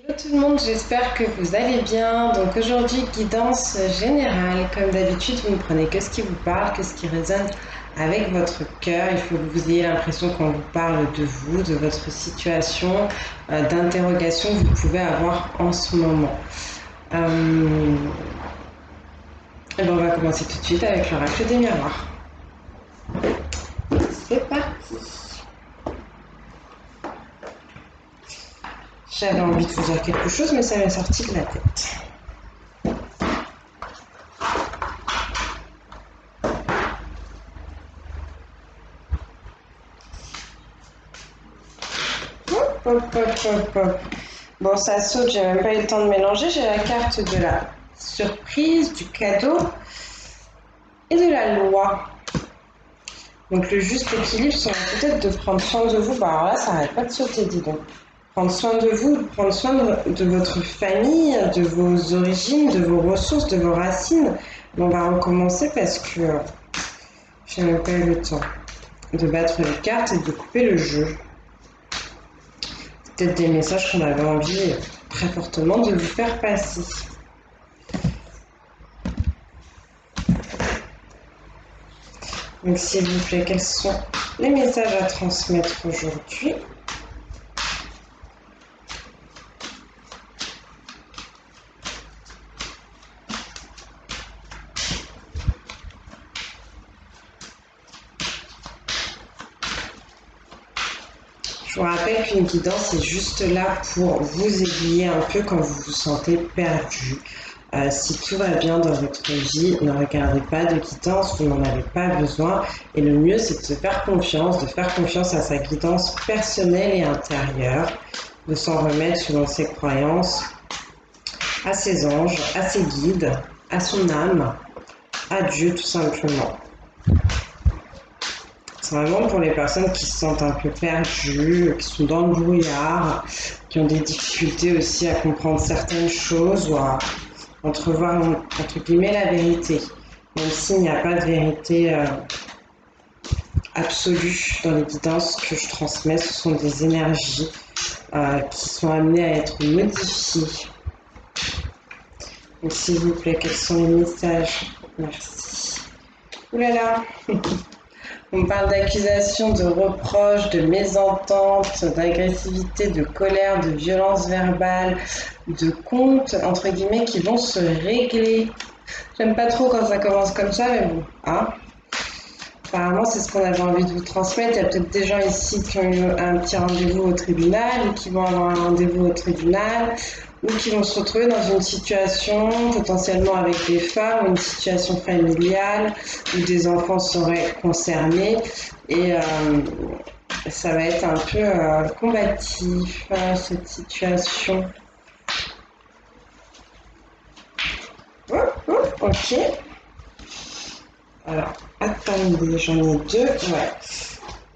Hello tout le monde, j'espère que vous allez bien. Donc aujourd'hui, guidance générale. Comme d'habitude, vous ne prenez que ce qui vous parle, que ce qui résonne avec votre cœur. Il faut que vous ayez l'impression qu'on vous parle de vous, de votre situation, d'interrogation que vous pouvez avoir en ce moment. Et ben on va commencer tout de suite avec l'oracle des miroirs. C'est parti. J'avais envie de vous dire quelque chose, mais ça m'est sorti de la tête. Hop, hop, hop, hop, hop. Bon, ça saute, j'ai même pas eu le temps de mélanger. J'ai la carte de la surprise, du cadeau et de la loi. Donc le juste équilibre serait peut-être de prendre soin de vous. Bah alors là, ça n'arrête pas de sauter, dis donc. Prendre soin de vous, prendre soin de votre famille, de vos origines, de vos ressources, de vos racines. Mais on va recommencer parce que j'ai même pas eu le temps de battre les cartes et de couper le jeu. C'est peut-être des messages qu'on avait envie très fortement de vous faire passer. Donc s'il vous plaît, quels sont les messages à transmettre aujourd'hui ? Je vous rappelle qu'une guidance est juste là pour vous aiguiller un peu quand vous vous sentez perdu. Si tout va bien dans votre vie, ne regardez pas de guidance, vous n'en avez pas besoin. Et le mieux, c'est de se faire confiance, de faire confiance à sa guidance personnelle et intérieure, de s'en remettre selon ses croyances, à ses anges, à ses guides, à son âme, à Dieu tout simplement. C'est vraiment pour les personnes qui se sentent un peu perdues, qui sont dans le brouillard, qui ont des difficultés aussi à comprendre certaines choses ou à entrevoir, entre guillemets, la vérité. Même s'il n'y a pas de vérité absolue dans les guidances que je transmets, ce sont des énergies qui sont amenées à être modifiées. Donc s'il vous plaît, quels sont les messages ? Merci. Ouh là là. On parle d'accusations, de reproches, de mésententes, d'agressivité, de colère, de violence verbale, de comptes, entre guillemets, qui vont se régler. J'aime pas trop quand ça commence comme ça, mais bon, hein. Apparemment, c'est ce qu'on avait envie de vous transmettre. Il y a peut-être des gens ici qui ont eu un petit rendez-vous au tribunal, ou qui vont avoir un rendez-vous au tribunal, ou qui vont se retrouver dans une situation potentiellement avec des femmes, ou une situation familiale, où des enfants seraient concernés. Et ça va être un peu combatif, cette situation. Ok. Alors, attendez, j'en ai deux. Ouais.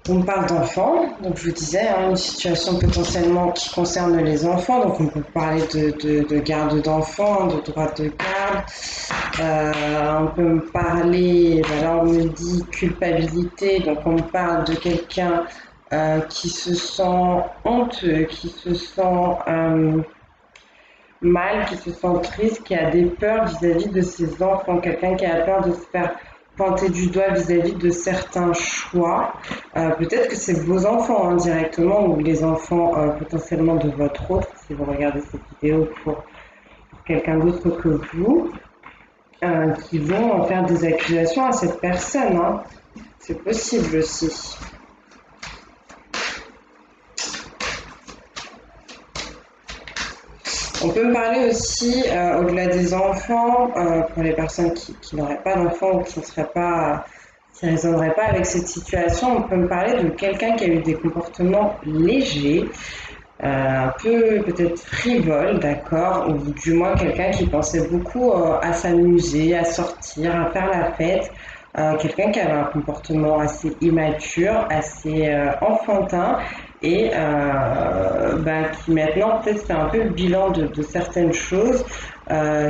On parle d'enfants, donc je vous disais, une situation potentiellement qui concerne les enfants, donc on peut parler de garde d'enfants, de droit de garde, on peut me parler, là on me dit culpabilité, donc on me parle de quelqu'un qui se sent honteux, qui se sent mal, qui se sent triste, qui a des peurs vis-à-vis de ses enfants, quelqu'un qui a peur de se faire pointer du doigt vis-à-vis de certains choix. Peut-être que c'est vos enfants directement ou les enfants potentiellement de votre autre, si vous regardez cette vidéo pour quelqu'un d'autre que vous, qui vont faire des accusations à cette personne. C'est possible aussi. On peut me parler aussi, au-delà des enfants, pour les personnes qui n'auraient pas d'enfants ou qui ne résonneraient pas avec cette situation, on peut me parler de quelqu'un qui a eu des comportements légers, un peu peut-être frivoles, d'accord, ou du moins quelqu'un qui pensait beaucoup à s'amuser, à sortir, à faire la fête, quelqu'un qui avait un comportement assez immature, assez enfantin, et qui maintenant peut-être fait un peu le bilan de certaines choses,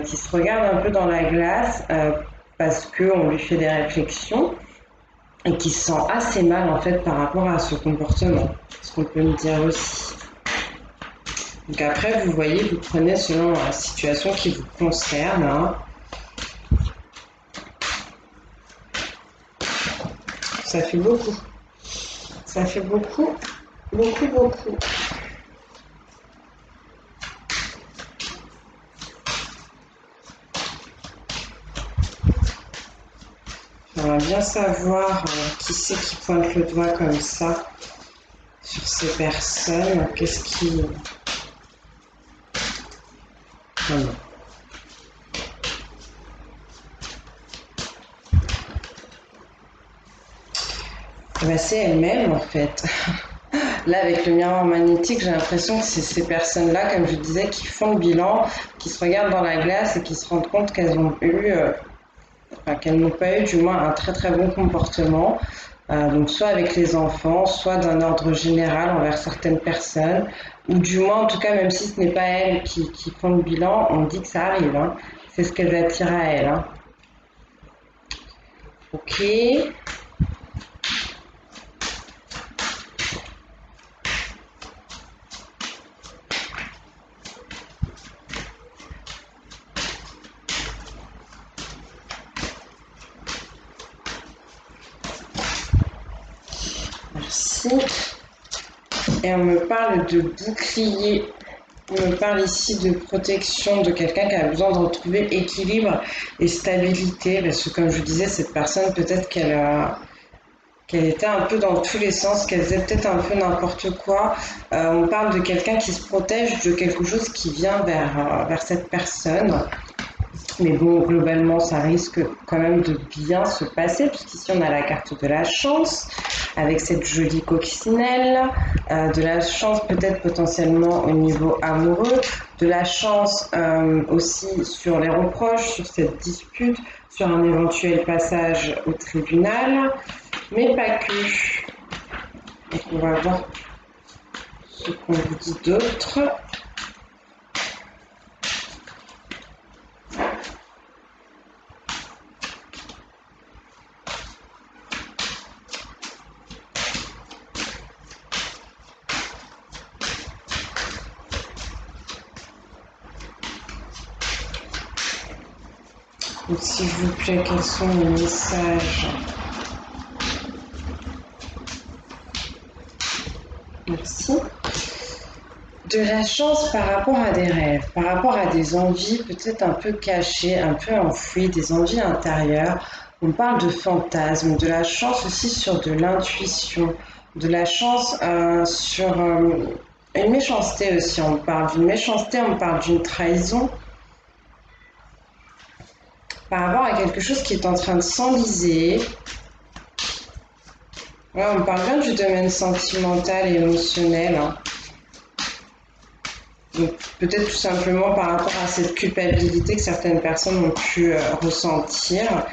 qui se regarde un peu dans la glace parce qu'on lui fait des réflexions et qui se sent assez mal en fait par rapport à ce comportement, ce qu'on peut me dire aussi. Donc après, vous voyez, vous prenez selon la situation qui vous concerne. Hein. Ça fait beaucoup. Ça fait beaucoup, beaucoup, beaucoup. J'aimerais bien savoir qui c'est qui pointe le doigt comme ça sur ces personnes. Qu'est-ce qui... Non. Ben, c'est elle-même en fait. Là, avec le miroir magnétique, j'ai l'impression que c'est ces personnes-là, comme je disais, qui font le bilan, qui se regardent dans la glace et qui se rendent compte qu'elles ont eu, qu'elles n'ont pas eu du moins un très très bon comportement. Donc soit avec les enfants, soit d'un ordre général envers certaines personnes, ou du moins, en tout cas, même si ce n'est pas elles qui font le bilan, on dit que ça arrive. Hein. C'est ce qu'elles attirent à elles. Hein. Ok. Merci. Et on me parle de bouclier. On me parle ici de protection de quelqu'un qui a besoin de retrouver équilibre et stabilité. Parce que comme je vous disais, cette personne, peut-être qu'elle était un peu dans tous les sens, qu'elle faisait peut-être un peu n'importe quoi. On parle de quelqu'un qui se protège de quelque chose qui vient vers cette personne. Mais bon, globalement, ça risque quand même de bien se passer, puisqu'ici on a la carte de la chance, avec cette jolie coccinelle, de la chance peut-être potentiellement au niveau amoureux, de la chance aussi sur les reproches, sur cette dispute, sur un éventuel passage au tribunal, mais pas que. Donc on va voir ce qu'on vous dit d'autre. Donc, s'il vous plaît, quels sont les messages? Merci. De la chance par rapport à des rêves, par rapport à des envies peut-être un peu cachées, un peu enfouies, des envies intérieures. On parle de fantasmes, de la chance aussi sur de l'intuition, de la chance sur une méchanceté aussi. On parle d'une méchanceté, on parle d'une trahison. Par rapport à quelque chose qui est en train de s'enliser. Ouais, on parle bien du domaine sentimental et émotionnel. Hein. Donc peut-être tout simplement par rapport à cette culpabilité que certaines personnes ont pu ressentir.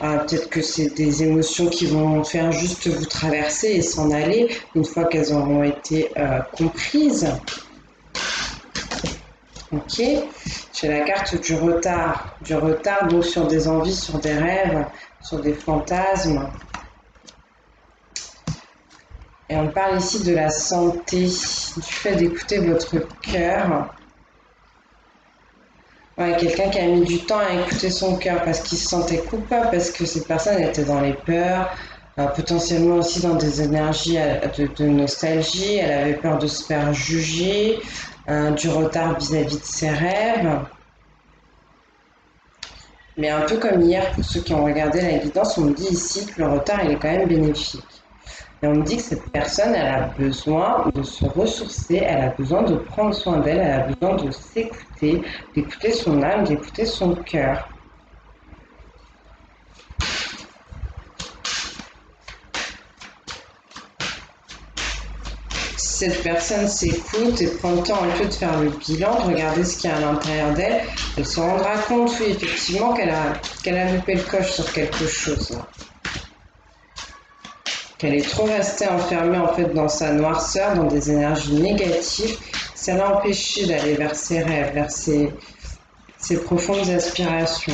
Peut-être que c'est des émotions qui vont faire juste vous traverser et s'en aller une fois qu'elles auront été comprises. Ok, j'ai la carte du retard donc sur des envies, sur des rêves, sur des fantasmes. Et on parle ici de la santé, du fait d'écouter votre cœur. Ouais, quelqu'un qui a mis du temps à écouter son cœur parce qu'il se sentait coupable, parce que cette personne était dans les peurs, potentiellement aussi dans des énergies de nostalgie, elle avait peur de se faire juger, du retard vis-à-vis de ses rêves. Mais un peu comme hier, pour ceux qui ont regardé la guidance, on me dit ici que le retard, il est quand même bénéfique. Et on me dit que cette personne, elle a besoin de se ressourcer, elle a besoin de prendre soin d'elle, elle a besoin de s'écouter, d'écouter son âme, d'écouter son cœur. Si cette personne s'écoute et prend le temps un peu de faire le bilan, de regarder ce qu'il y a à l'intérieur d'elle, elle se rendra compte, oui, effectivement, qu'elle a loupé le coche sur quelque chose. Qu'elle est trop restée enfermée en fait dans sa noirceur, dans des énergies négatives, ça l'a empêchée d'aller vers ses rêves, vers ses profondes aspirations.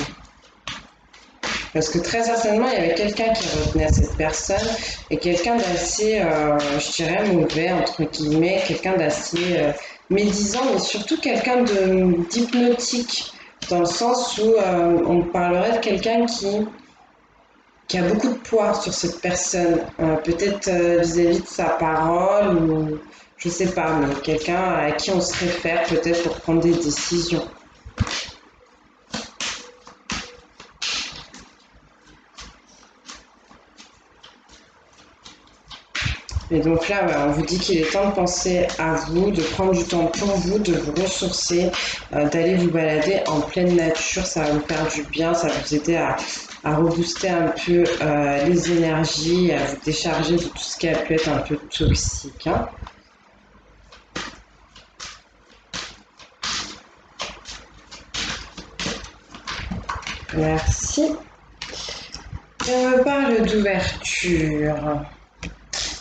Parce que très certainement, il y avait quelqu'un qui retenait cette personne et quelqu'un d'assez, je dirais, mauvais, entre guillemets, quelqu'un d'assez médisant, mais surtout quelqu'un d'hypnotique, dans le sens où on parlerait de quelqu'un qui a beaucoup de poids sur cette personne, peut-être vis-à-vis de sa parole, ou je sais pas, mais quelqu'un à qui on se réfère peut-être pour prendre des décisions. Et donc là, voilà, on vous dit qu'il est temps de penser à vous, de prendre du temps pour vous, de vous ressourcer, d'aller vous balader en pleine nature. Ça va vous faire du bien, ça va vous aider à rebooster un peu les énergies, à vous décharger de tout ce qui a pu être un peu toxique. Hein. Merci. On me parle d'ouverture,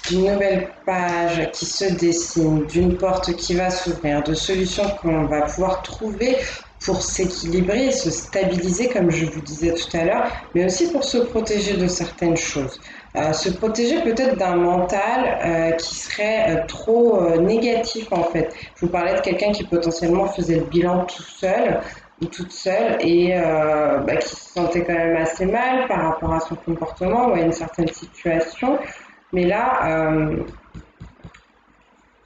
d'une nouvelle page qui se dessine, d'une porte qui va s'ouvrir, de solutions qu'on va pouvoir trouver pour s'équilibrer et se stabiliser, comme je vous disais tout à l'heure, mais aussi pour se protéger de certaines choses. Se protéger peut-être d'un mental qui serait trop négatif en fait. Je vous parlais de quelqu'un qui potentiellement faisait le bilan tout seul ou toute seule et qui se sentait quand même assez mal par rapport à son comportement ou à une certaine situation. Mais là,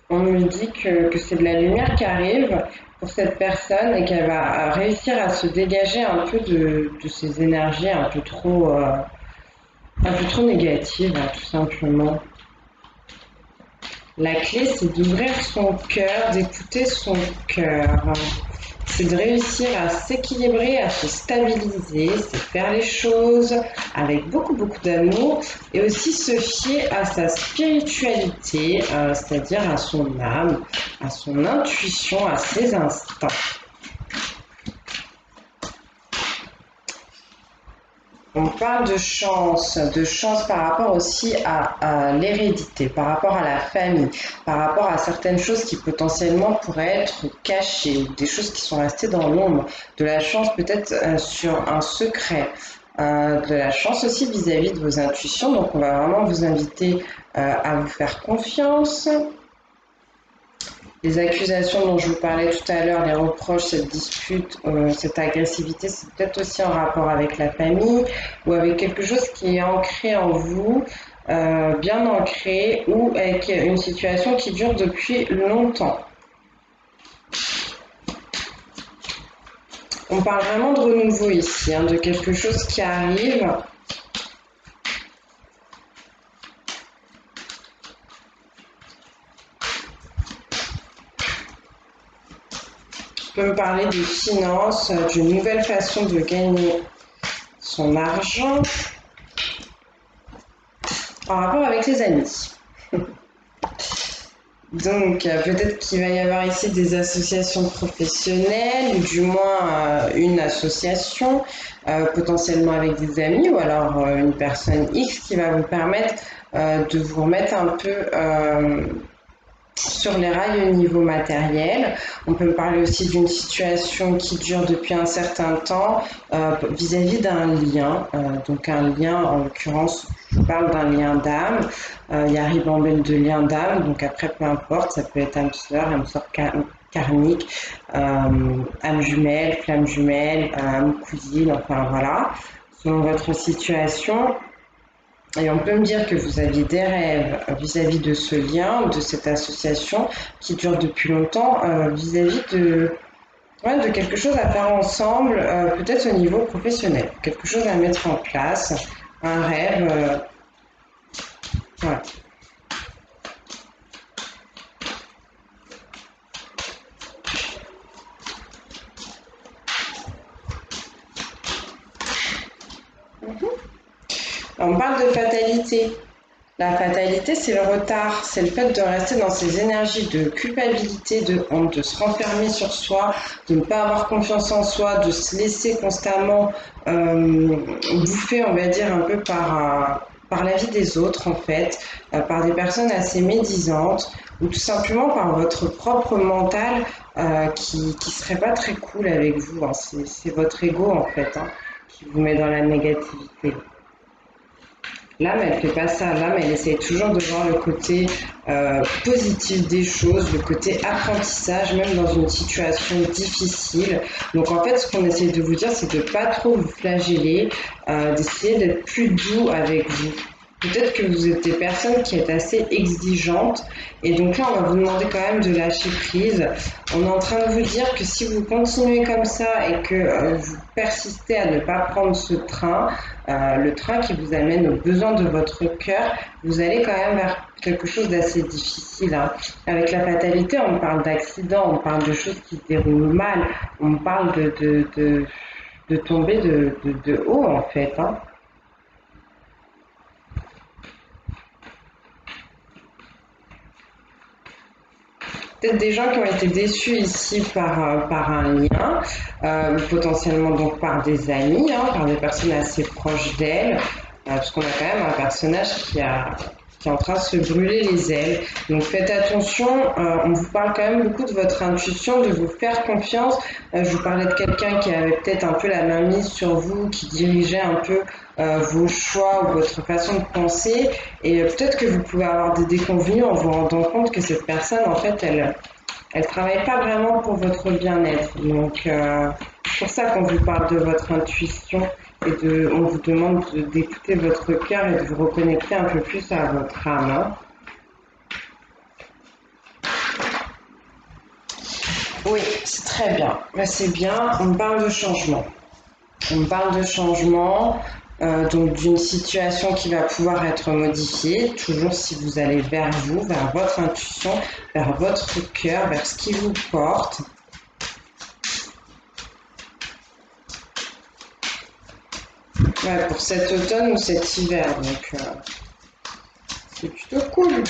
on me dit que c'est de la lumière qui arrive pour cette personne et qu'elle va réussir à se dégager un peu de ces énergies un peu trop négatives, hein, tout simplement. La clé, c'est d'ouvrir son cœur, d'écouter son cœur. C'est de réussir à s'équilibrer, à se stabiliser, c'est faire les choses avec beaucoup d'amour et aussi se fier à sa spiritualité, c'est-à-dire à son âme, à son intuition, à ses instincts. On parle de chance par rapport aussi à l'hérédité, par rapport à la famille, par rapport à certaines choses qui potentiellement pourraient être cachées, des choses qui sont restées dans l'ombre, de la chance peut-être sur un secret, de la chance aussi vis-à-vis de vos intuitions. Donc on va vraiment vous inviter à vous faire confiance. Les accusations dont je vous parlais tout à l'heure, les reproches, cette dispute, cette agressivité, c'est peut-être aussi en rapport avec la famille ou avec quelque chose qui est ancré en vous, bien ancré, ou avec une situation qui dure depuis longtemps. On parle vraiment de renouveau ici, hein, de quelque chose qui arrive. On peut me parler de finances, d'une nouvelle façon de gagner son argent en rapport avec les amis. Donc peut-être qu'il va y avoir ici des associations professionnelles, ou du moins une association, potentiellement avec des amis, ou alors une personne X qui va vous permettre de vous remettre un peu sur les rails au niveau matériel. On peut me parler aussi d'une situation qui dure depuis un certain temps vis-à-vis d'un lien. Donc un lien, en l'occurrence, je parle d'un lien d'âme. Il y a ribambelle de liens d'âme, donc après peu importe, ça peut être âme sœur karmique, âme jumelle, flamme jumelle, âme cousine, enfin voilà, selon votre situation. Et on peut me dire que vous aviez des rêves vis-à-vis de ce lien, de cette association qui dure depuis longtemps, vis-à-vis de quelque chose à faire ensemble, peut-être au niveau professionnel, quelque chose à mettre en place, un rêve. Voilà. On parle de fatalité. La fatalité, c'est le retard, c'est le fait de rester dans ces énergies de culpabilité, de honte, de se renfermer sur soi, de ne pas avoir confiance en soi, de se laisser constamment bouffer, on va dire, un peu par la vie des autres, en fait, par des personnes assez médisantes, ou tout simplement par votre propre mental qui serait pas très cool avec vous. Hein. C'est votre ego, en fait, hein, qui vous met dans la négativité. L'âme, elle fait pas ça. L'âme, elle essaie toujours de voir le côté positif des choses, le côté apprentissage, même dans une situation difficile. Donc en fait, ce qu'on essaie de vous dire, c'est de pas trop vous flageller, d'essayer d'être plus doux avec vous. Peut-être que vous êtes des personnes qui êtes assez exigeantes et donc là on va vous demander quand même de lâcher prise. On est en train de vous dire que si vous continuez comme ça et que vous persistez à ne pas prendre ce train, le train qui vous amène aux besoins de votre cœur, vous allez quand même vers quelque chose d'assez difficile, hein. Avec la fatalité, on parle d'accidents, on parle de choses qui se déroulent mal, on parle de tomber de haut en fait, hein. Peut-être des gens qui ont été déçus ici par un lien, potentiellement donc par des amis, hein, par des personnes assez proches d'elles, parce qu'on a quand même un personnage qui est en train de se brûler les ailes. Donc faites attention, on vous parle quand même beaucoup de votre intuition, de vous faire confiance. Je vous parlais de quelqu'un qui avait peut-être un peu la main mise sur vous, qui dirigeait un peu vos choix ou votre façon de penser. Et peut-être que vous pouvez avoir des déconvenues en vous rendant compte que cette personne, en fait, elle travaille pas vraiment pour votre bien-être. Donc, c'est pour ça qu'on vous parle de votre intuition et on vous demande d'écouter votre cœur et de vous reconnecter un peu plus à votre âme, hein. Oui, c'est très bien. Ben, c'est bien. On parle de changement. On parle de changement, donc d'une situation qui va pouvoir être modifiée, toujours si vous allez vers vous, vers votre intuition, vers votre cœur, vers ce qui vous porte. Ouais, pour cet automne ou cet hiver, donc c'est plutôt cool.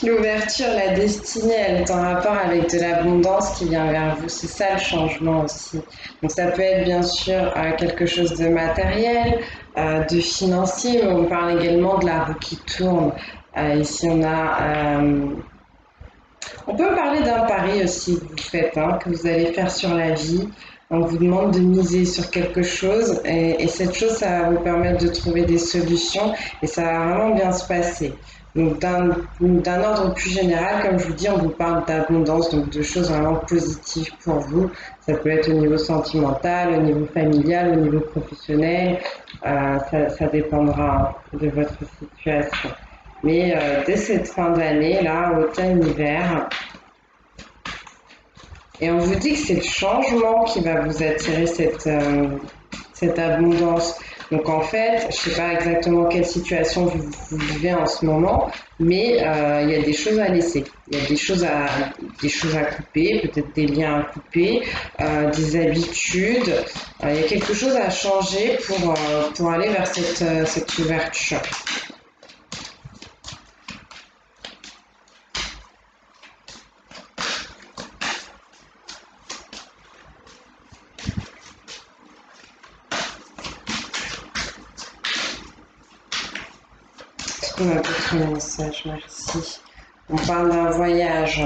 L'ouverture, la destinée, elle est en rapport avec de l'abondance qui vient vers vous. C'est ça le changement aussi. Donc ça peut être bien sûr quelque chose de matériel, de financier, mais on parle également de la roue qui tourne. Ici on peut parler d'un pari aussi que vous faites, hein, que vous allez faire sur la vie. On vous demande de miser sur quelque chose et cette chose, ça va vous permettre de trouver des solutions et ça va vraiment bien se passer. Donc d'un ordre plus général, comme je vous dis, on vous parle d'abondance, donc de choses vraiment positives pour vous. Ça peut être au niveau sentimental, au niveau familial, au niveau professionnel. Ça dépendra de votre situation. Mais dès cette fin d'année, là, automne-hiver, et on vous dit que c'est le changement qui va vous attirer cette abondance. Donc en fait, je ne sais pas exactement quelle situation vous vivez en ce moment, mais il y a des choses à laisser. Il y a des choses à couper, peut-être des liens à couper, des habitudes. Il y a quelque chose à changer pour aller vers cette ouverture. On a d'autres messages, merci. On parle d'un voyage,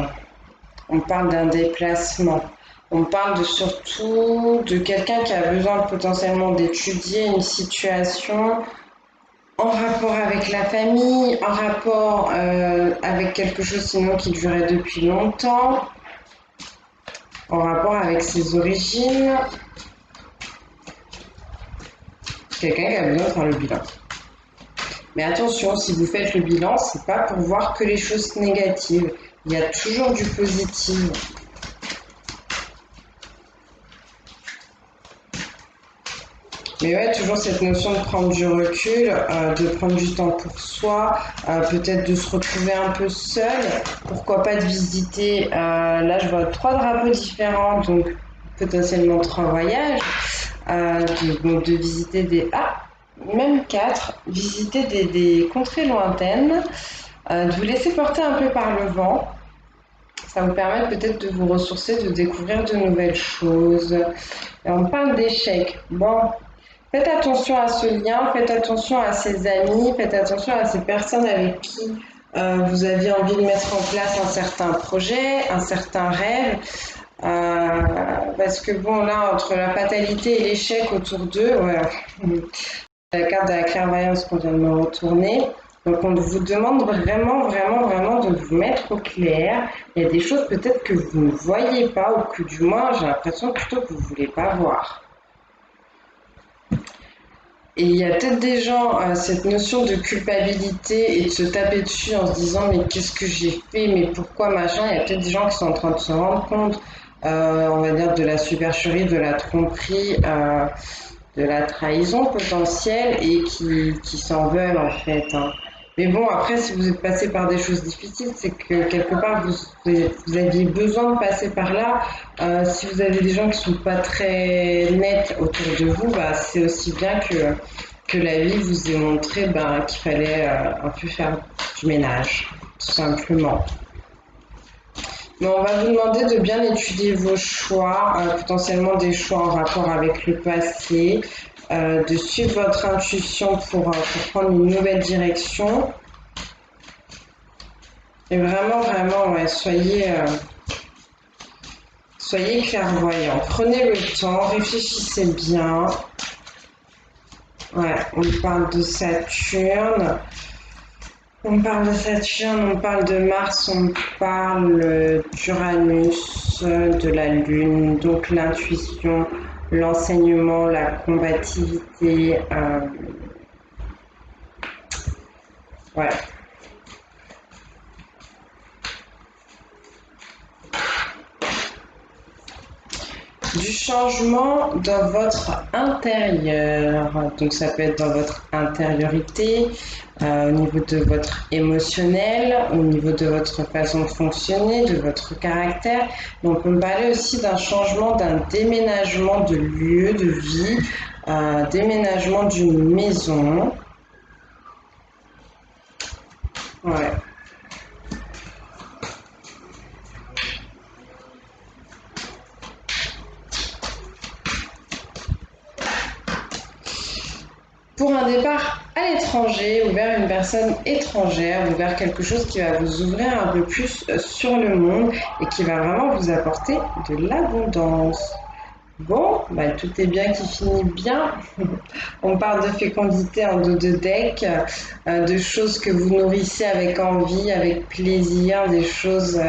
on parle d'un déplacement, on parle surtout de quelqu'un qui a besoin potentiellement d'étudier une situation en rapport avec la famille, en rapport avec quelque chose sinon qui durait depuis longtemps, en rapport avec ses origines. Quelqu'un qui a besoin de faire le bilan. Mais attention, si vous faites le bilan, c'est pas pour voir que les choses négatives. Il y a toujours du positif. Mais ouais, toujours cette notion de prendre du recul, de prendre du temps pour soi, peut-être de se retrouver un peu seul. Pourquoi pas de visiter, là je vois 3 drapeaux différents, donc potentiellement 3 voyages, donc de visiter même 4, visiter des contrées lointaines, de vous laisser porter un peu par le vent. Ça vous permet peut-être de vous ressourcer, de découvrir de nouvelles choses. Et on parle d'échecs. Bon, Faites attention à ce lien, faites attention à ces amis, faites attention à ces personnes avec qui vous aviez envie de mettre en place un certain projet, un certain rêve. Parce que bon, là, entre la fatalité et l'échec autour d'eux, voilà, la carte de la clairvoyance qu'on vient de me retourner. Donc, on vous demande vraiment, vraiment, vraiment de vous mettre au clair. Il y a des choses peut-être que vous ne voyez pas, ou que du moins, j'ai l'impression plutôt que vous ne voulez pas voir. Et il y a peut-être des gens, cette notion de culpabilité et de se taper dessus en se disant mais qu'est-ce que j'ai fait, mais pourquoi machin, il y a peut-être des gens qui sont en train de se rendre compte, on va dire, de la supercherie, de la tromperie, de la trahison potentielle et qui s'en veulent en fait, hein. Mais bon, après, si vous êtes passé par des choses difficiles, c'est que quelque part, vous aviez besoin de passer par là. Si vous avez des gens qui sont pas très nets autour de vous, bah, c'est aussi bien que la vie vous ait montré bah, qu'il fallait un peu faire du ménage, tout simplement. Mais on va vous demander de bien étudier vos choix, potentiellement des choix en rapport avec le passé, de suivre votre intuition pour prendre une nouvelle direction. Et vraiment, vraiment, ouais, soyez clairvoyants. Prenez le temps, réfléchissez bien. Ouais, on parle de Saturne. On parle de Saturne, on parle de Mars, on parle d'Uranus, de la Lune, donc l'intuition, l'enseignement, la combativité. Ouais. Du changement dans votre intérieur. Donc ça peut être dans votre intériorité, au niveau de votre émotionnel, au niveau de votre façon de fonctionner, de votre caractère. Donc on peut parler aussi d'un changement, d'un déménagement de lieu de vie, déménagement d'une maison. Ouais. Pour un départ à l'étranger ou vers une personne étrangère ou vers quelque chose qui va vous ouvrir un peu plus sur le monde et qui va vraiment vous apporter de l'abondance. Bon, bah, tout est bien qui finit bien. On parle de fécondité en dos de deck, de choses que vous nourrissez avec envie, avec plaisir, des choses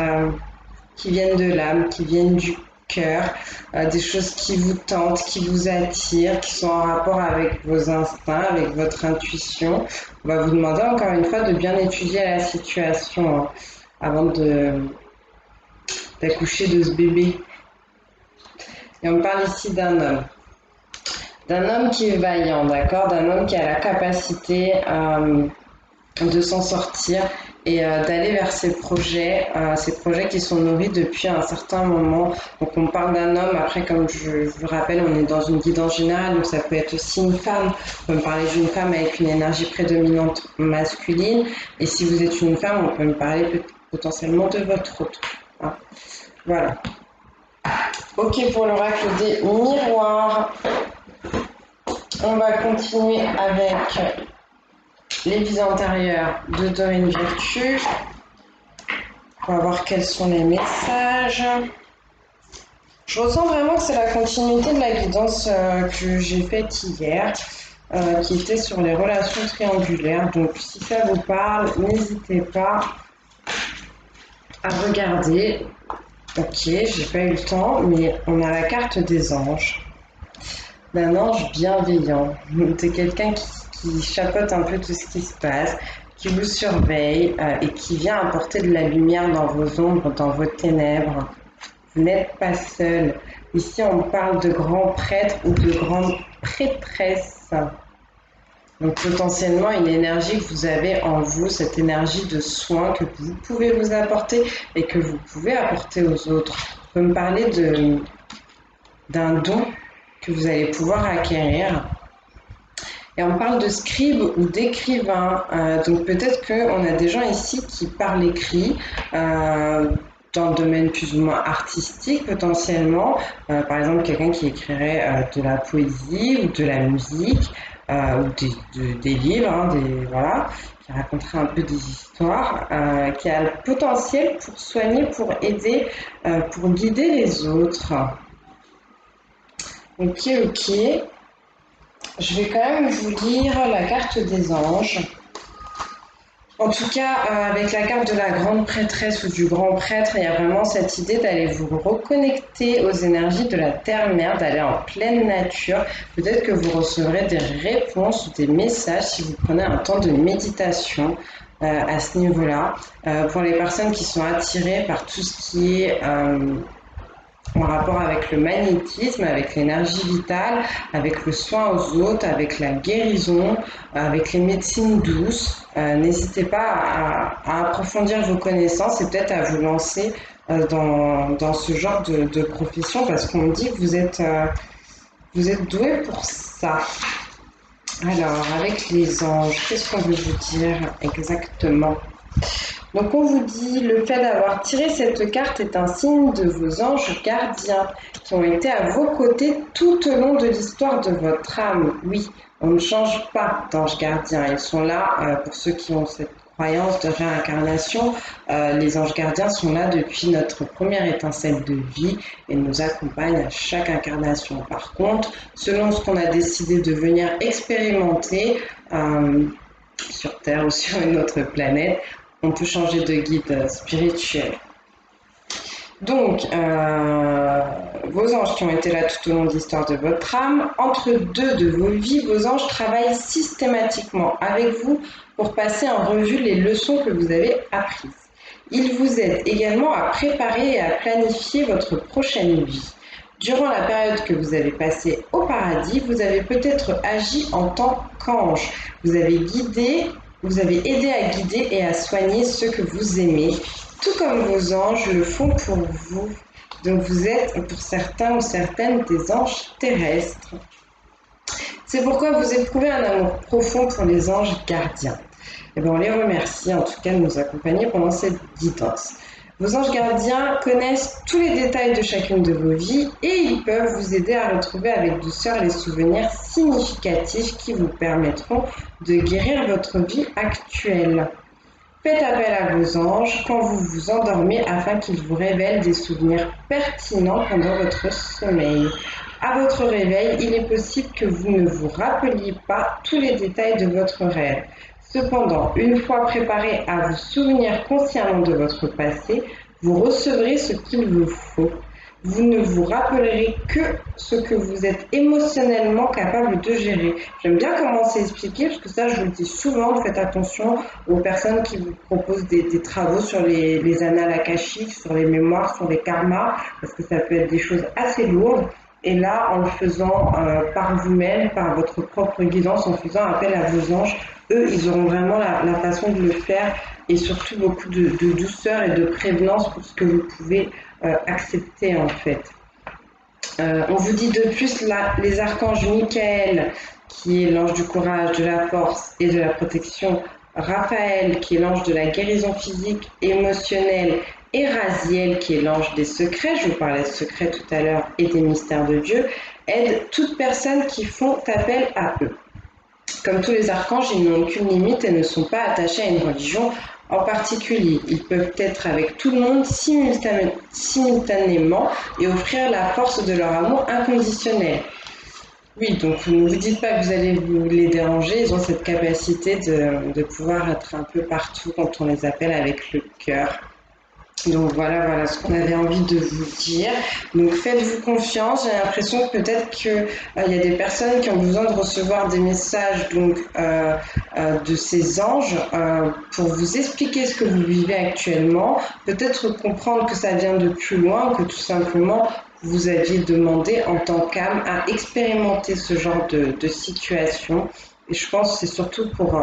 qui viennent de l'âme, qui viennent du cœur, des choses qui vous tentent, qui vous attirent, qui sont en rapport avec vos instincts, avec votre intuition. On va vous demander encore une fois de bien étudier la situation hein, avant d'accoucher de ce bébé. Et on parle ici d'un homme qui est vaillant, d'accord, d'un homme qui a la capacité de s'en sortir et d'aller vers ces projets qui sont nourris depuis un certain moment. Donc on parle d'un homme, après comme je vous le rappelle, on est dans une guidance générale, donc ça peut être aussi une femme, on peut me parler d'une femme avec une énergie prédominante masculine, et si vous êtes une femme, on peut me parler potentiellement de votre autre. Hein. Voilà. Ok pour l'oracle des miroirs. On va continuer avec les vies antérieures de Dorine Virtue. On va voir quels sont les messages. Je ressens vraiment que c'est la continuité de la guidance que j'ai faite hier, qui était sur les relations triangulaires. Donc si ça vous parle, n'hésitez pas à regarder. Ok, j'ai pas eu le temps, mais on a la carte des anges. D'un ange bienveillant. C'est quelqu'un qui chapeaute un peu tout ce qui se passe, qui vous surveille et qui vient apporter de la lumière dans vos ombres, dans vos ténèbres. Vous n'êtes pas seul. Ici, on parle de grands prêtres ou de grandes prêtresses. Donc potentiellement une énergie que vous avez en vous, cette énergie de soin que vous pouvez vous apporter et que vous pouvez apporter aux autres. On peut me parler d'un don que vous allez pouvoir acquérir. Et on parle de scribe ou d'écrivain. Donc peut-être qu'on a des gens ici qui parlent écrit. dans le domaine plus ou moins artistique potentiellement, par exemple quelqu'un qui écrirait de la poésie ou de la musique ou des livres, hein, voilà, qui raconterait un peu des histoires, qui a le potentiel pour soigner, pour aider, pour guider les autres. Ok, ok. Je vais quand même vous lire la carte des anges. En tout cas, avec la carte de la grande prêtresse ou du grand prêtre, il y a vraiment cette idée d'aller vous reconnecter aux énergies de la terre-mère, d'aller en pleine nature. Peut-être que vous recevrez des réponses ou des messages si vous prenez un temps de méditation à ce niveau-là. Pour les personnes qui sont attirées par tout ce qui est en rapport avec le magnétisme, avec l'énergie vitale, avec le soin aux autres, avec la guérison, avec les médecines douces. N'hésitez pas à approfondir vos connaissances et peut-être à vous lancer dans ce genre de profession parce qu'on me dit que vous êtes doué pour ça. Alors, avec les anges, qu'est-ce qu'on veut vous dire exactement ? Donc on vous dit, le fait d'avoir tiré cette carte est un signe de vos anges gardiens qui ont été à vos côtés tout au long de l'histoire de votre âme. Oui, on ne change pas d'anges gardiens. Ils sont là pour ceux qui ont cette croyance de réincarnation. Les anges gardiens sont là depuis notre première étincelle de vie et nous accompagnent à chaque incarnation. Par contre, selon ce qu'on a décidé de venir expérimenter sur Terre ou sur une autre planète, on peut changer de guide spirituel. Donc, vos anges qui ont été là tout au long de l'histoire de votre âme, entre deux de vos vies, vos anges travaillent systématiquement avec vous pour passer en revue les leçons que vous avez apprises. Ils vous aident également à préparer et à planifier votre prochaine vie. Durant la période que vous avez passée au paradis, vous avez peut-être agi en tant qu'ange. Vous avez aidé à guider et à soigner ceux que vous aimez, tout comme vos anges le font pour vous. Donc vous êtes pour certains ou certaines des anges terrestres. C'est pourquoi vous éprouvez un amour profond pour les anges gardiens. Et bien on les remercie en tout cas de nous accompagner pendant cette guidance. Vos anges gardiens connaissent tous les détails de chacune de vos vies et ils peuvent vous aider à retrouver avec douceur les souvenirs significatifs qui vous permettront de guérir votre vie actuelle. Faites appel à vos anges quand vous vous endormez afin qu'ils vous révèlent des souvenirs pertinents pendant votre sommeil. À votre réveil, il est possible que vous ne vous rappeliez pas tous les détails de votre rêve. Cependant, une fois préparé à vous souvenir consciemment de votre passé, vous recevrez ce qu'il vous faut. Vous ne vous rappellerez que ce que vous êtes émotionnellement capable de gérer. J'aime bien comment c'est expliqué, parce que ça, je vous le dis souvent, faites attention aux personnes qui vous proposent des travaux sur les annales akashiques, sur les mémoires, sur les karmas, parce que ça peut être des choses assez lourdes. Et là, en le faisant par vous-même, par votre propre guidance, en faisant appel à vos anges, eux, ils auront vraiment la façon de le faire et surtout beaucoup de douceur et de prévenance pour ce que vous pouvez accepter en fait. On vous dit de plus les archanges Michael, qui est l'ange du courage, de la force et de la protection, Raphaël, qui est l'ange de la guérison physique, émotionnelle, et Raziel, qui est l'ange des secrets, je vous parlais de secrets tout à l'heure, et des mystères de Dieu, aident toutes personnes qui font appel à eux. Comme tous les archanges, ils n'ont aucune limite et ne sont pas attachés à une religion en particulier. Ils peuvent être avec tout le monde simultanément et offrir la force de leur amour inconditionnel. Oui, donc ne vous dites pas que vous allez les déranger, ils ont cette capacité de pouvoir être un peu partout quand on les appelle avec le cœur. Donc voilà ce qu'on avait envie de vous dire. Donc faites-vous confiance. J'ai l'impression que peut-être qu'il y a des personnes qui ont besoin de recevoir des messages de ces anges pour vous expliquer ce que vous vivez actuellement. Peut-être comprendre que ça vient de plus loin, que tout simplement vous aviez demandé en tant qu'âme à expérimenter ce genre de situation. Et je pense que c'est surtout pour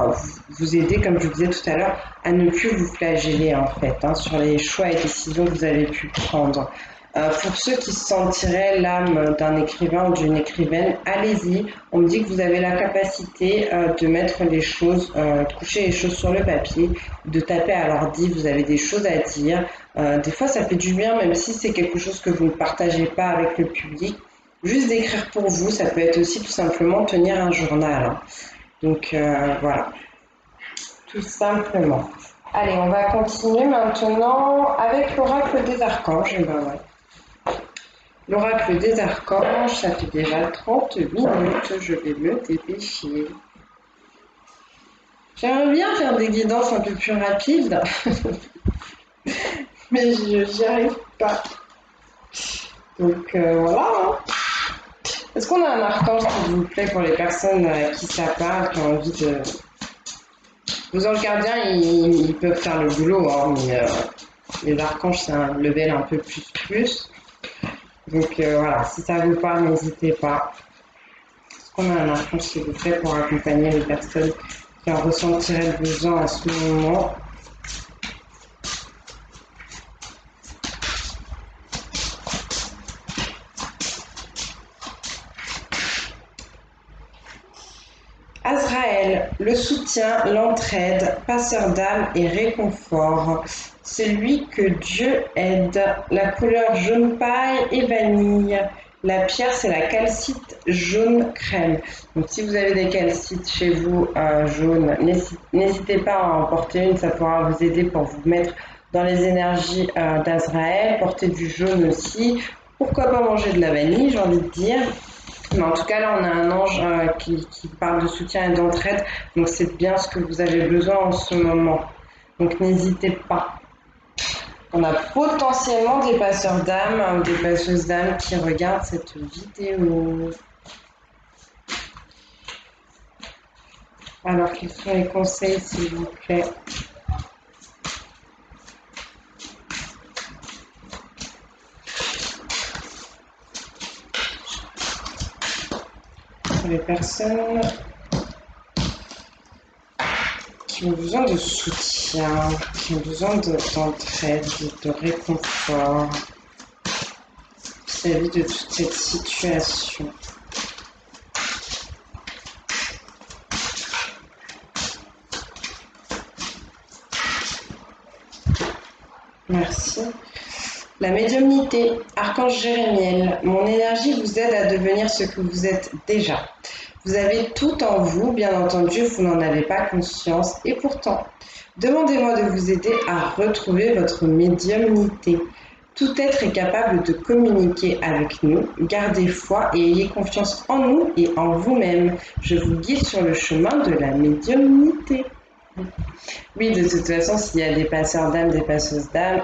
vous aider, comme je vous disais tout à l'heure, à ne plus vous flageller en fait, sur les choix et décisions que vous avez pu prendre. Pour ceux qui sentiraient l'âme d'un écrivain ou d'une écrivaine, allez-y. On me dit que vous avez la capacité de mettre les choses, de coucher les choses sur le papier, de taper à l'ordi, vous avez des choses à dire. Des fois, ça fait du bien, même si c'est quelque chose que vous ne partagez pas avec le public. Juste d'écrire pour vous, ça peut être aussi tout simplement tenir un journal, hein. Donc voilà, tout simplement. Allez, on va continuer maintenant avec l'oracle des archanges. Ben ouais. L'oracle des archanges, ça fait déjà 30 minutes, je vais me dépêcher. J'aimerais bien faire des guidances un peu plus rapides, mais j'y arrive pas. Donc voilà, hein. Est-ce qu'on a un archange, s'il vous plaît, pour les personnes qui savent pas, qui ont envie de... Vos anges gardiens, ils peuvent faire le boulot, hein, mais les archanges, c'est un level un peu plus. Donc voilà, si ça vous parle, n'hésitez pas. Est-ce qu'on a un archange, s'il vous plaît, pour accompagner les personnes qui en ressentiraient le besoin à ce moment? Azraël, le soutien, l'entraide, passeur d'âme et réconfort. Celui que Dieu aide. La couleur jaune paille et vanille. La pierre, c'est la calcite jaune crème. Donc, si vous avez des calcites chez vous jaunes, n'hésitez pas à en porter une. Ça pourra vous aider pour vous mettre dans les énergies d'Azraël. Portez du jaune aussi. Pourquoi pas manger de la vanille, j'ai envie de dire. Mais en tout cas, là, on a un ange qui parle de soutien et d'entraide. Donc, c'est bien ce que vous avez besoin en ce moment. Donc, n'hésitez pas. On a potentiellement des passeurs d'âme ou des passeuses d'âme qui regardent cette vidéo. Alors, quels sont les conseils, s'il vous plaît? Pour les personnes qui ont besoin de soutien, qui ont besoin d'entraide, de réconfort vis-à-vis de toute cette situation. Merci. La médiumnité, Archange Jérémiel, mon énergie vous aide à devenir ce que vous êtes déjà. Vous avez tout en vous, bien entendu, vous n'en avez pas conscience, et pourtant, demandez-moi de vous aider à retrouver votre médiumnité. Tout être est capable de communiquer avec nous. Gardez foi et ayez confiance en nous et en vous-même. Je vous guide sur le chemin de la médiumnité. Oui, de toute façon, s'il y a des passeurs d'âme, des passeuses d'âme,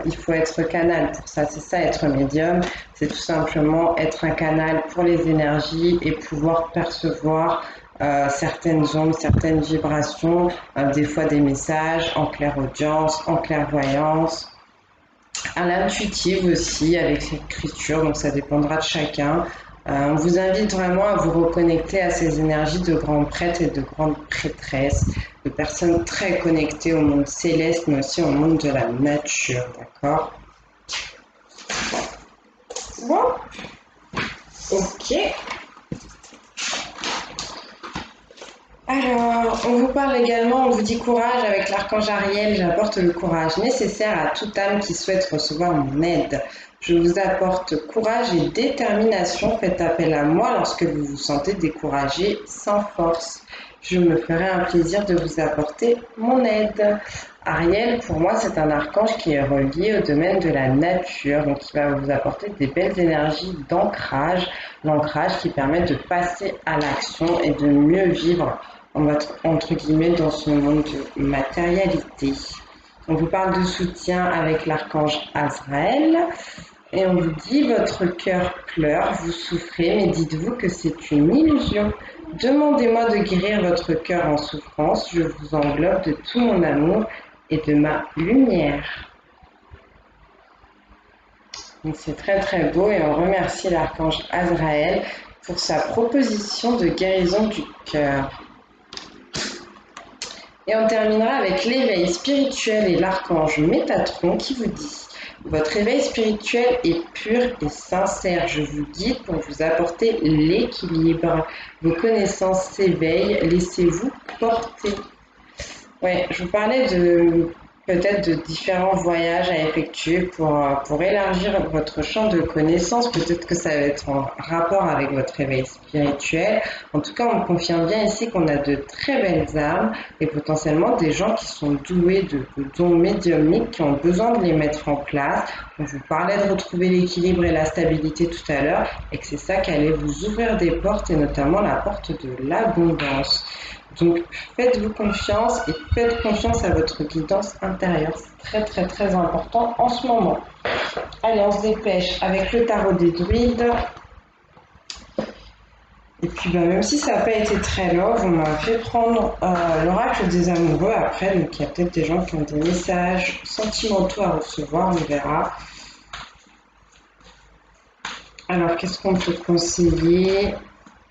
il faut être canal pour ça. C'est ça, être médium. C'est tout simplement être un canal pour les énergies et pouvoir percevoir certaines ondes, certaines vibrations, des fois des messages en clairaudience, en clairvoyance, à l'intuitive aussi avec l'écriture. Donc ça dépendra de chacun. On vous invite vraiment à vous reconnecter à ces énergies de grands prêtres et de grandes prêtresses, de personnes très connectées au monde céleste, mais aussi au monde de la nature, d'accord? Bon, ok. Alors, on vous parle également, on vous dit courage avec l'archange Ariel, j'apporte le courage nécessaire à toute âme qui souhaite recevoir mon aide. Je vous apporte courage et détermination, faites appel à moi lorsque vous vous sentez découragé, sans force. Je me ferai un plaisir de vous apporter mon aide. Ariel, pour moi, c'est un archange qui est relié au domaine de la nature, donc qui va vous apporter des belles énergies d'ancrage, l'ancrage qui permet de passer à l'action et de mieux vivre entre guillemets dans ce monde de matérialité. On vous parle de soutien avec l'archange Azraël et on vous dit votre cœur pleure, vous souffrez, mais dites-vous que c'est une illusion. Demandez-moi de guérir votre cœur en souffrance, je vous englobe de tout mon amour et de ma lumière. Donc c'est très très beau et on remercie l'archange Azraël pour sa proposition de guérison du cœur. Et on terminera avec l'éveil spirituel et l'archange Métatron qui vous dit: Votre éveil spirituel est pur et sincère. Je vous guide pour vous apporter l'équilibre. Vos connaissances s'éveillent. Laissez-vous porter. Ouais, je vous parlais de peut-être de différents voyages à effectuer pour élargir votre champ de connaissances. Peut-être que ça va être en rapport avec votre éveil spirituel. En tout cas, on me confirme bien ici qu'on a de très belles âmes et potentiellement des gens qui sont doués de dons médiumniques, qui ont besoin de les mettre en place. On vous parlait de retrouver l'équilibre et la stabilité tout à l'heure et que c'est ça qui allait vous ouvrir des portes et notamment la porte de l'abondance. Donc, faites-vous confiance et faites confiance à votre guidance intérieure. C'est très important en ce moment. Allez, on se dépêche avec le tarot des druides. Et puis, même si ça n'a pas été très long, on m'a fait prendre l'oracle des amoureux après. Donc, il y a peut-être des gens qui ont des messages sentimentaux à recevoir, on verra. Alors, qu'est-ce qu'on peut conseiller?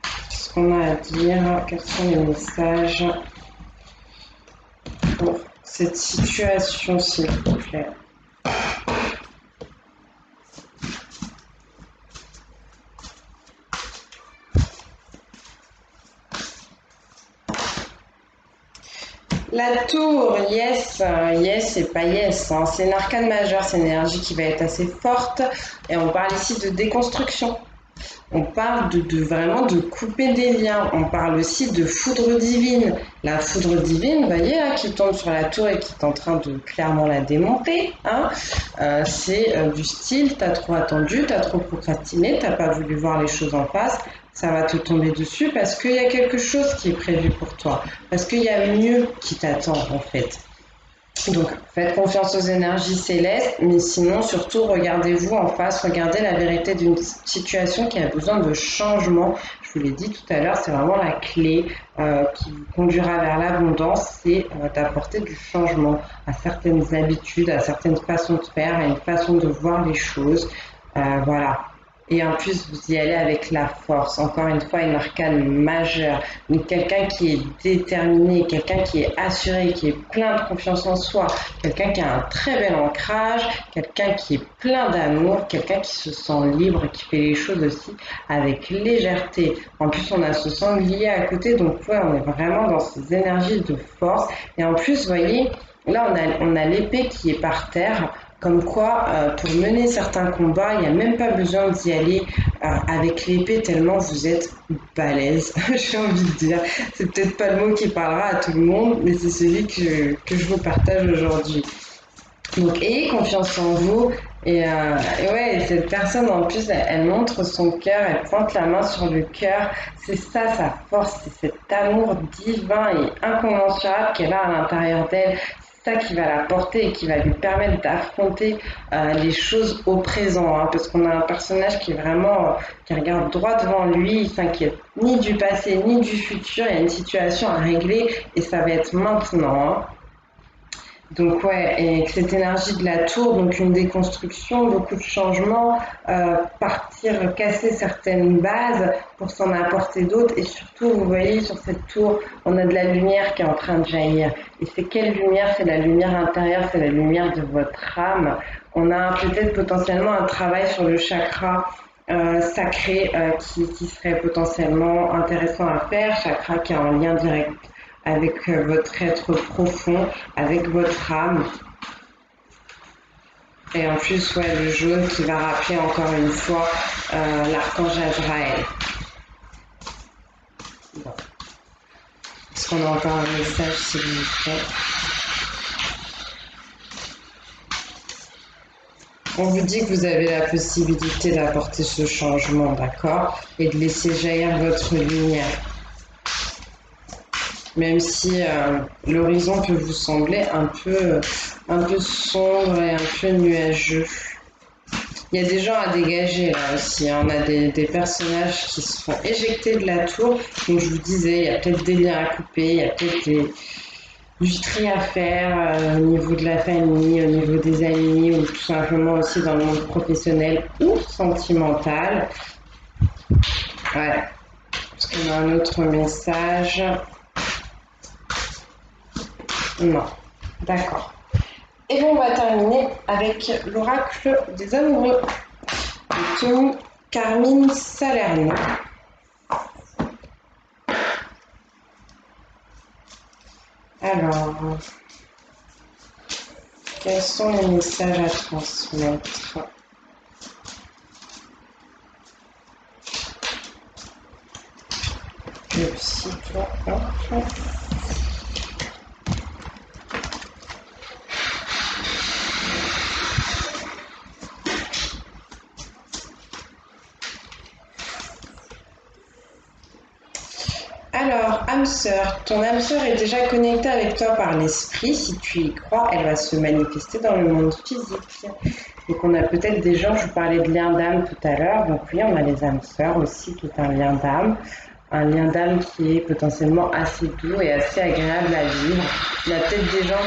Qu'est-ce qu'on a à dire? Quels sont les messages pour cette situation, s'il vous plaît? La tour, yes, yes et pas yes, hein. C'est une arcane majeure, c'est une énergie qui va être assez forte et on parle ici de déconstruction. On parle vraiment de couper des liens. On parle aussi de foudre divine. La foudre divine, vous voyez, là, qui tombe sur la tour et qui est en train de clairement la démonter. Hein. C'est du style, t'as trop attendu, t'as trop procrastiné, t'as pas voulu voir les choses en face. Ça va te tomber dessus parce qu'il y a quelque chose qui est prévu pour toi. Parce qu'il y a mieux qui t'attend, en fait. Donc, faites confiance aux énergies célestes, mais sinon, surtout, regardez-vous en face, regardez la vérité d'une situation qui a besoin de changement. Je vous l'ai dit tout à l'heure, c'est vraiment la clé qui vous conduira vers l'abondance, c'est d'apporter du changement à certaines habitudes, à certaines façons de faire, à une façon de voir les choses. Voilà. Et en plus, vous y allez avec la force. Encore une fois, une arcane majeure. Donc, quelqu'un qui est déterminé, quelqu'un qui est assuré, qui est plein de confiance en soi, quelqu'un qui a un très bel ancrage, quelqu'un qui est plein d'amour, quelqu'un qui se sent libre, qui fait les choses aussi avec légèreté. En plus, on a ce sanglier à côté, donc ouais, on est vraiment dans ces énergies de force. Et en plus, vous voyez, là, on a l'épée qui est par terre. Comme quoi, pour mener certains combats, il n'y a même pas besoin d'y aller avec l'épée tellement vous êtes balèze, j'ai envie de dire. C'est peut-être pas le mot qui parlera à tout le monde, mais c'est celui que je vous partage aujourd'hui. Donc, ayez confiance en vous. Et ouais, cette personne, en plus, elle montre son cœur, elle pointe la main sur le cœur. C'est ça, sa force, c'est cet amour divin et incommensurable qu'elle a à l'intérieur d'elle. C'est ça qui va la porter et qui va lui permettre d'affronter les choses au présent. Hein, parce qu'on a un personnage qui est vraiment, qui regarde droit devant lui, il s'inquiète ni du passé ni du futur. Il y a une situation à régler et ça va être maintenant. Hein. Donc ouais, et cette énergie de la tour, donc une déconstruction, beaucoup de changements, partir, casser certaines bases pour s'en apporter d'autres. Et surtout, vous voyez, sur cette tour, on a de la lumière qui est en train de jaillir. Et c'est quelle lumière? C'est la lumière intérieure, c'est la lumière de votre âme. On a peut-être potentiellement un travail sur le chakra sacré qui serait potentiellement intéressant à faire, chakra qui est en lien direct avec votre être profond, avec votre âme. Et en plus, ouais, le jaune qui va rappeler encore une fois l'archange Azraël. Bon. Est-ce qu'on a encore un message, s'il vous plaît? On vous dit que vous avez la possibilité d'apporter ce changement, d'accord? Et de laisser jaillir votre lumière. Même si l'horizon peut vous sembler un peu sombre et un peu nuageux. Il y a des gens à dégager là aussi, hein. On a des personnages qui se font éjecter de la tour. Donc je vous disais, il y a peut-être des liens à couper, il y a peut-être du tri à faire au niveau de la famille, au niveau des amis ou tout simplement aussi dans le monde professionnel ou sentimental. Ouais, parce qu'on a un autre message. Non, d'accord. Et bien, on va terminer avec l'oracle des amoureux de Tommy Carmine Salerno. Alors, quels sont les messages à transmettre? Le cycle, hop. Alors, âme sœur, ton âme sœur est déjà connectée avec toi par l'esprit. Si tu y crois, elle va se manifester dans le monde physique. Donc, on a peut-être des gens, je vous parlais de lien d'âme tout à l'heure. Donc, oui, on a les âmes sœurs aussi, qui est un lien d'âme. Un lien d'âme qui est potentiellement assez doux et assez agréable à vivre. Il y a peut-être des gens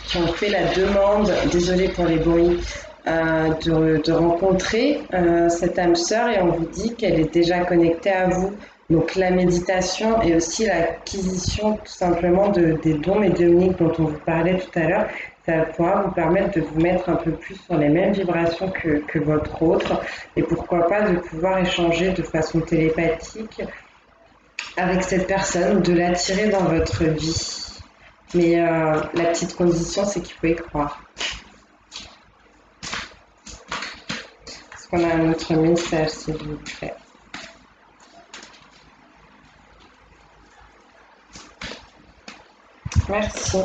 qui ont fait la demande, désolée pour les bruits, de rencontrer cette âme sœur et on vous dit qu'elle est déjà connectée à vous. Donc la méditation et aussi l'acquisition tout simplement des dons médiumniques dont on vous parlait tout à l'heure, ça pourra vous permettre de vous mettre un peu plus sur les mêmes vibrations que votre autre et pourquoi pas de pouvoir échanger de façon télépathique avec cette personne, de l'attirer dans votre vie. Mais la petite condition, c'est qu'il faut y croire. Est-ce qu'on a un autre message, s'il vous plaît? Merci.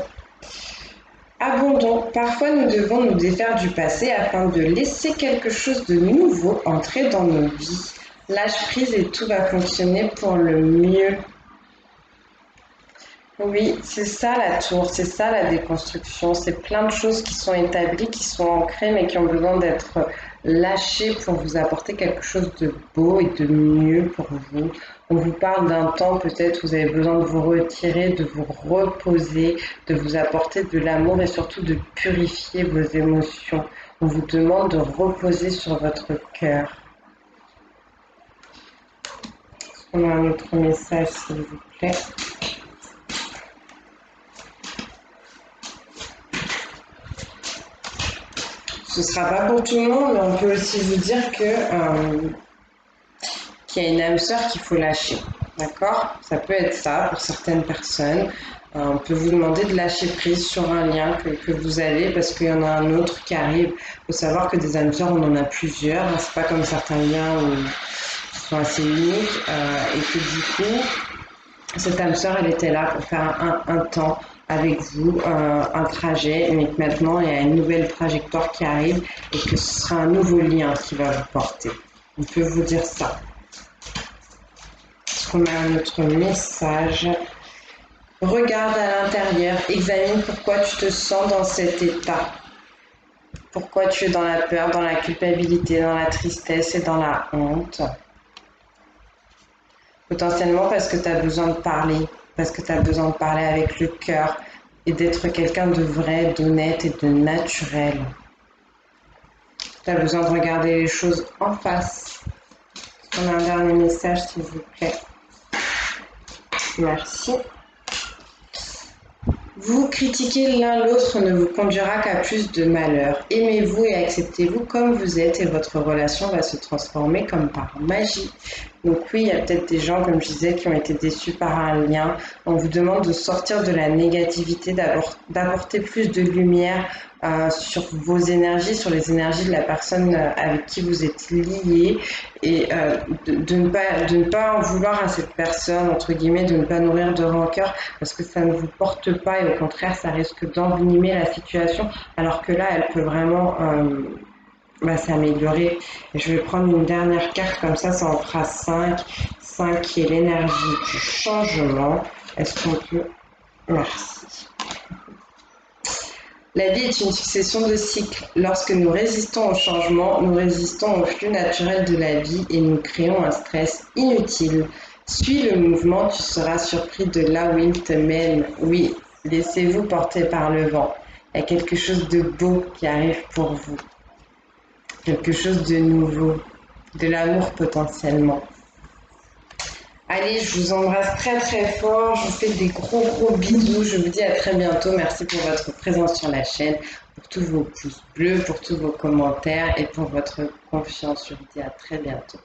Abondons. Parfois, nous devons nous défaire du passé afin de laisser quelque chose de nouveau entrer dans nos vies. Lâche prise et tout va fonctionner pour le mieux. Oui, c'est ça la tour, c'est ça la déconstruction. C'est plein de choses qui sont établies, qui sont ancrées, mais qui ont besoin d'être lâchées pour vous apporter quelque chose de beau et de mieux pour vous. On vous parle d'un temps, peut-être vous avez besoin de vous retirer, de vous reposer, de vous apporter de l'amour et surtout de purifier vos émotions. On vous demande de reposer sur votre cœur. Est-ce qu'on a un autre message, s'il vous plaît? Ce ne sera pas pour tout le monde, mais on peut aussi vous dire qu'il y a une âme sœur qu'il faut lâcher. D'accord? Ça peut être ça pour certaines personnes. On peut vous demander de lâcher prise sur un lien que vous avez parce qu'il y en a un autre qui arrive. Il faut savoir que des âmes sœurs, on en a plusieurs. C'est pas comme certains liens qui sont assez uniques et que du coup, cette âme sœur, elle était là pour faire un temps avec vous, un trajet, mais que maintenant il y a une nouvelle trajectoire qui arrive et que ce sera un nouveau lien qui va vous porter. On peut vous dire ça. Est-ce qu'on a un autre message? Regarde à l'intérieur, examine pourquoi tu te sens dans cet état. Pourquoi tu es dans la peur, dans la culpabilité, dans la tristesse et dans la honte. Potentiellement parce que tu as besoin de parler, parce que tu as besoin de parler avec le cœur et d'être quelqu'un de vrai, d'honnête et de naturel. Tu as besoin de regarder les choses en face. On a un dernier message, s'il vous plaît. Merci. Vous critiquer l'un l'autre ne vous conduira qu'à plus de malheur. Aimez-vous et acceptez-vous comme vous êtes et votre relation va se transformer comme par magie. Donc oui, il y a peut-être des gens, comme je disais, qui ont été déçus par un lien. On vous demande de sortir de la négativité, d'apporter plus de lumière sur vos énergies, sur les énergies de la personne avec qui vous êtes lié et de ne pas en vouloir à cette personne, entre guillemets, de ne pas nourrir de rancœur parce que ça ne vous porte pas et au contraire, ça risque d'envenimer la situation alors que là, elle peut vraiment s'améliorer. Et je vais prendre une dernière carte comme ça en fera 5. 5 qui est l'énergie du changement. Est-ce qu'on peut... Merci. La vie est une succession de cycles. Lorsque nous résistons au changement, nous résistons au flux naturel de la vie et nous créons un stress inutile. Suis le mouvement, tu seras surpris de là où il te mène. Oui, laissez-vous porter par le vent. Il y a quelque chose de beau qui arrive pour vous. Quelque chose de nouveau, de l'amour potentiellement. Allez, je vous embrasse très très fort. Je vous fais des gros gros bisous. Je vous dis à très bientôt. Merci pour votre présence sur la chaîne, pour tous vos pouces bleus, pour tous vos commentaires et pour votre confiance. Je vous dis à très bientôt.